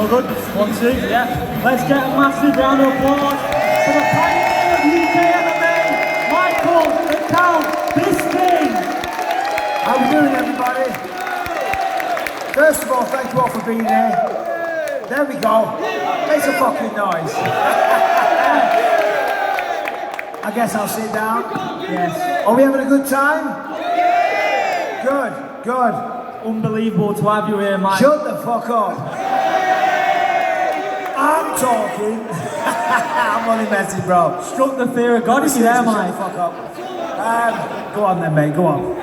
All good? 1, 2, yeah. Let's get a massive round of applause for the pioneer of UK MMA, Michael the Count Bisping. How are we doing, everybody? First of all, thank you all for being here. There we go. Make some fucking noise. I guess I'll sit down. Yes. Are we having a good time? Good, good. Unbelievable to have you here, Mike. Shut the fuck up. I'm talking. I'm only messing, bro. Struck the fear of God in you there, Mike. Shut the fuck up. Go on then, mate, go on.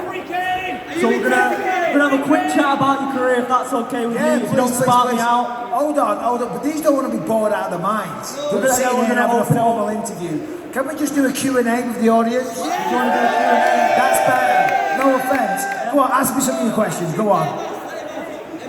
So we're gonna have a quick chat about your career, if that's okay with you. If you don't spark me out. Hold on. But these don't want to be bored out of their minds. We're going to have a formal interview. Can we just do a Q&A with the audience? Yeah. Do you want to do a Q&A? That's better. No offense. Go on, ask me some of your questions. Go on.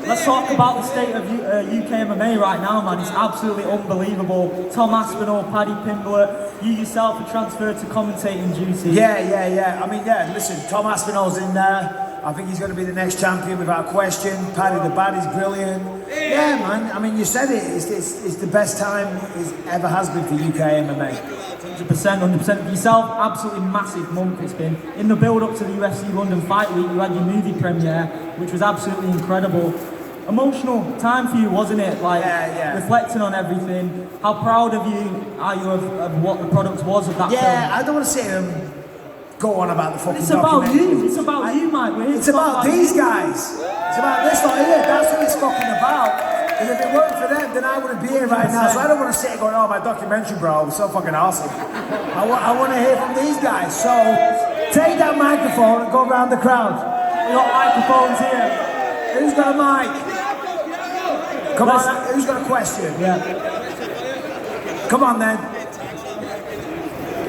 Let's talk about the state of UK MMA right now, man. It's absolutely unbelievable. Tom Aspinall, Paddy Pimblett, you yourself are transferred to commentating duty. Yeah. I mean, yeah, listen, Tom Aspinall's in there. I think he's going to be the next champion without question. Paddy the Baddy's brilliant. Yeah, man. I mean, you said it. It's the best time it ever has been for UK MMA. 100%. Yourself, absolutely massive month it's been. In the build-up to the UFC London Fight Week, you had your movie premiere, which was absolutely incredible. Emotional time for you, wasn't it? Like, reflecting on everything. How proud of you are you of what the product was of that film? Yeah, I don't want to sit here and go on about the fucking documentary. It's about you, Mike. It's about these guys. It's about this lot here. That's what it's fucking about. And if it weren't for them, then I wouldn't be here right now. So I don't want to sit here going, oh, my documentary, bro, was so fucking awesome. I want to hear from these guys. So take that microphone and go around the crowd. We got microphones here. Who's got a mic? Come on, who's got a question? Yeah. Come on then.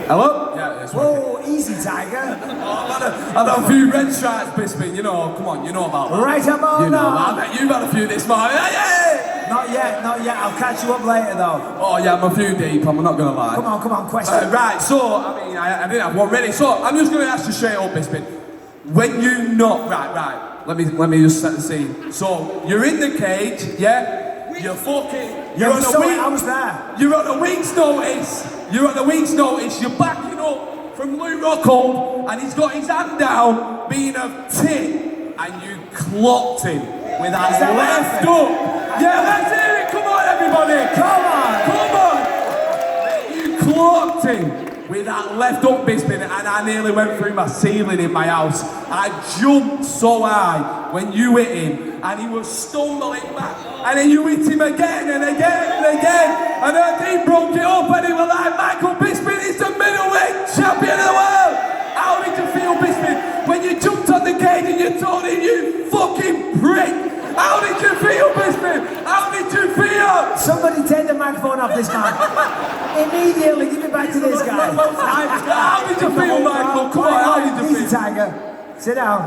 Hello? Yeah, yes. Whoa, easy, Tiger. I've had a few red stripes, Bisping, you know, come on, you know about that. Right about you know now. I bet you've had a few this morning. Yeah! Not yet. I'll catch you up later though. Oh yeah, I'm a few deep, I'm not going to lie. Come on, question. Right, so, I mean, I didn't have one ready, so I'm just going to ask you straight up, Bisping. When you not, right, let me just set the scene. So, you're in the cage, yeah? You're fucking, you're on a week. I was there. You're on a week's notice. You're backing up from Luke Rockhold, and he's got his hand down, being a tit, and you clocked him with that left up. Yeah, let's hear it. Come on, everybody. Come on. You clocked him with that left up, Bisping, and I nearly went through my ceiling in my house. I jumped so high when you hit him, and he was stumbling back, and then you hit him again and again and again, and then he broke it up, and he was like, Michael Bisping is the middleweight champion of the world. How did you feel, Bisping, when you jumped on the cage and you told him, you fucking prick? How did you feel, Bisping? How did you feel? Somebody take the microphone off this man. Immediately, give it back to this guy. How did you feel, Michael? Come on, how did you feel? Easy, Tiger. Sit down.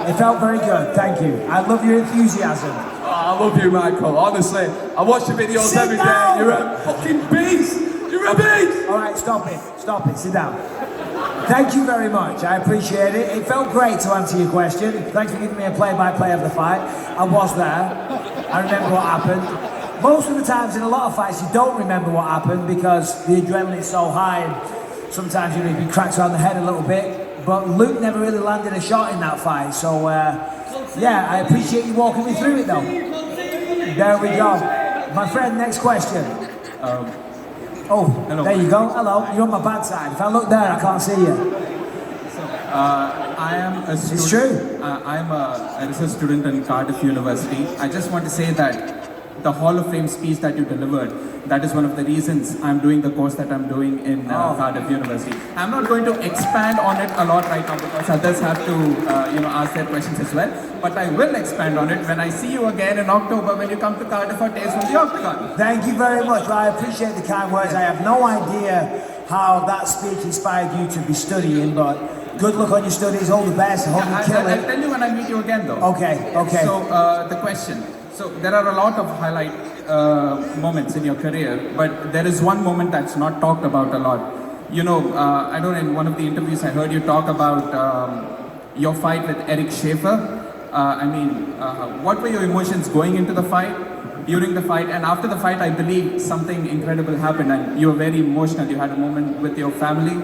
It felt very good, thank you. I love your enthusiasm. Oh, I love you, Michael, honestly. I watch your videos every day. You're a fucking beast. You're a beast. All right, stop it, sit down. Thank you very much, I appreciate it. It felt great to answer your question. Thanks for giving me a play-by-play of the fight. I was there. I remember what happened. Most of the times in a lot of fights, you don't remember what happened because the adrenaline's so high and sometimes you be cracked around the head a little bit. But Luke never really landed a shot in that fight, so yeah, I appreciate you walking me through it though. There we go. My friend, next question. Hello. There you go. Hello. You're on my bad side. If I look there, I can't see you. I am a student. It's true. I'm a research student in Cardiff University. I just want to say that the Hall of Fame speech that you delivered, that is one of the reasons I'm doing the course that I'm doing in Cardiff University. I'm not going to expand on it a lot right now because others have to ask their questions as well. But I will expand on it when I see you again in October when you come to Cardiff for Tales from the Octagon. Thank you very much. Well, I appreciate the kind words. I have no idea how that speech inspired you to be studying, but good luck on your studies, all the best, I hope you kill it. I'll tell you when I meet you again though. Okay. So, the question. So, there are a lot of highlight moments in your career, but there is one moment that's not talked about a lot. You know, I don't know, in one of the interviews I heard you talk about your fight with Eric Schaefer. What were your emotions going into the fight? during the fight, and after the fight, I believe something incredible happened, and you were very emotional. You had a moment with your family.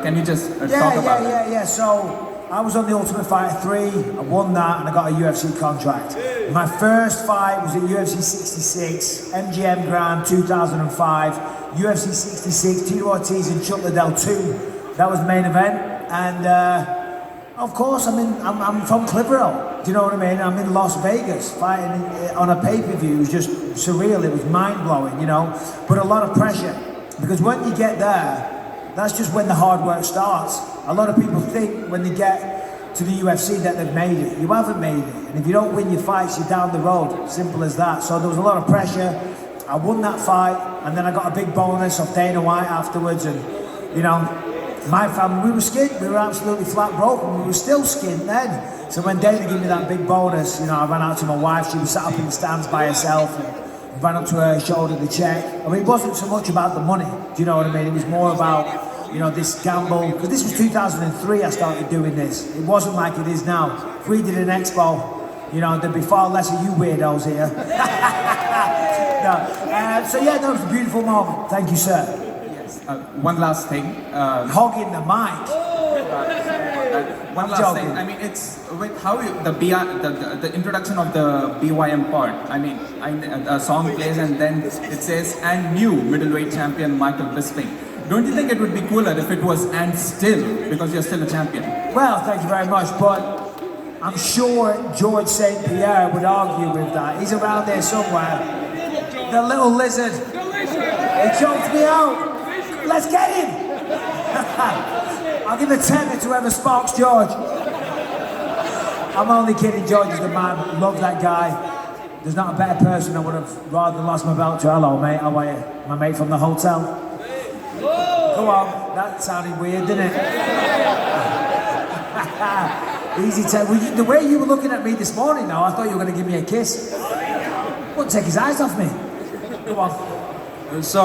Can you just talk about it? Yeah. So I was on the Ultimate Fighter 3, I won that, and I got a UFC contract. My first fight was at UFC 66, MGM Grand 2005, UFC 66, Tito Ortiz and Chuck Liddell 2. That was the main event, and of course I'm from Clitheroe. Do you know what I mean? I'm in Las Vegas fighting on a pay-per-view. It was just surreal. It was mind-blowing, you know, but a lot of pressure, because when you get there, that's just when the hard work starts. A lot of people think when they get to the UFC that they've made it. You haven't made it. And if you don't win your fights, you're down the road. Simple as that. So there was a lot of pressure. I won that fight, and then I got a big bonus off Dana White afterwards. And, you know, my family, we were skint. We were absolutely flat broke, and we were still skint then. So when Dana gave me that big bonus, you know, I ran out to my wife. She was sat up in the stands by herself. And ran up to her, showed her the check. I mean, it wasn't so much about the money. Do you know what I mean? It was more about, you know, this gamble, because this was 2003 I started doing this. It wasn't like it is now. If we did an expo, you know, there'd be far less of you weirdos here. So yeah, that was a beautiful moment. Thank you, sir. Yes. One last thing. Hogging the mic. One last thing. I mean, it's with how you, the introduction of the BYM part. I mean, a song plays and then it says, "And new middleweight champion Michael Bisping." Don't you think it would be cooler if it was "and still," because you're still a champion? Well, thank you very much, but I'm sure George St. Pierre would argue with that. He's around there somewhere. The little lizard. He choked me out. Let's get him. I'll give a tenner to whoever sparks George. I'm only kidding. George is the man. Love that guy. There's not a better person I would have rather lost my belt to. Hello, mate. How are you? My mate from the hotel. Go on. That sounded weird, didn't it? Easy to... Well, the way you were looking at me this morning, though, I thought you were going to give me a kiss. Wouldn't take his eyes off me. Go on. So,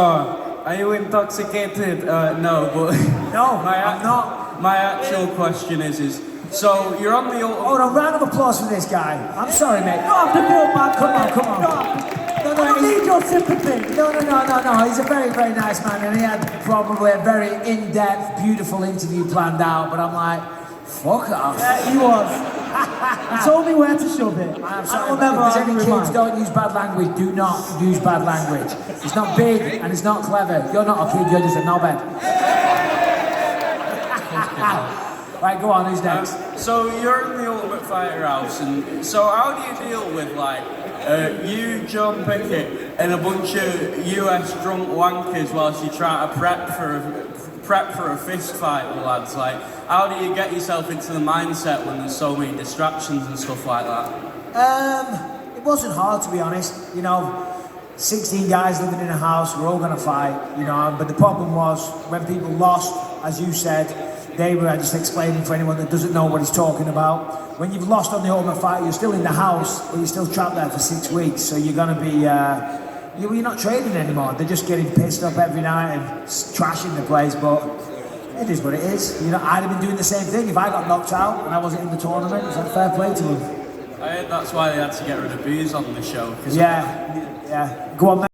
are you intoxicated? No, but... No, I'm not. My actual question is, so you're on the... Hold on, round of applause for this guy. I'm sorry, mate. No, I'm the real man. Come on. No, I need your sympathy. No. He's a very, very nice man, and he had probably a very in-depth, beautiful interview planned out, but I'm like, fuck off. Yeah, he was. He told me where to shove it. I'm sorry, I'll never if there's any argue with kids, mine. don't use bad language. Do not use bad language. It's not big, and it's not clever. You're not a kid, you're just a knobhead. Right, go on, who's next? So you're in the Ultimate Fighter house, and so how do you deal with like you, John Pickett, and a bunch of US drunk wankers whilst you try to prep for a fist fight with lads? Like, how do you get yourself into the mindset when there's so many distractions and stuff like that? It wasn't hard, to be honest. You know, 16 guys living in a house, we're all gonna fight, you know, but the problem was when people lost, as you said, they were just explaining for anyone that doesn't know what he's talking about. When you've lost on the Ultimate Fighter, you're still in the house, but you're still trapped there for 6 weeks, so you're gonna be, you're not training anymore. They're just getting pissed up every night and trashing the place, but it is what it is. You know, I'd have been doing the same thing if I got knocked out and I wasn't in the tournament. It's like fair play to them. I heard that's why they had to get rid of booze on the show. Yeah. Go on, mate.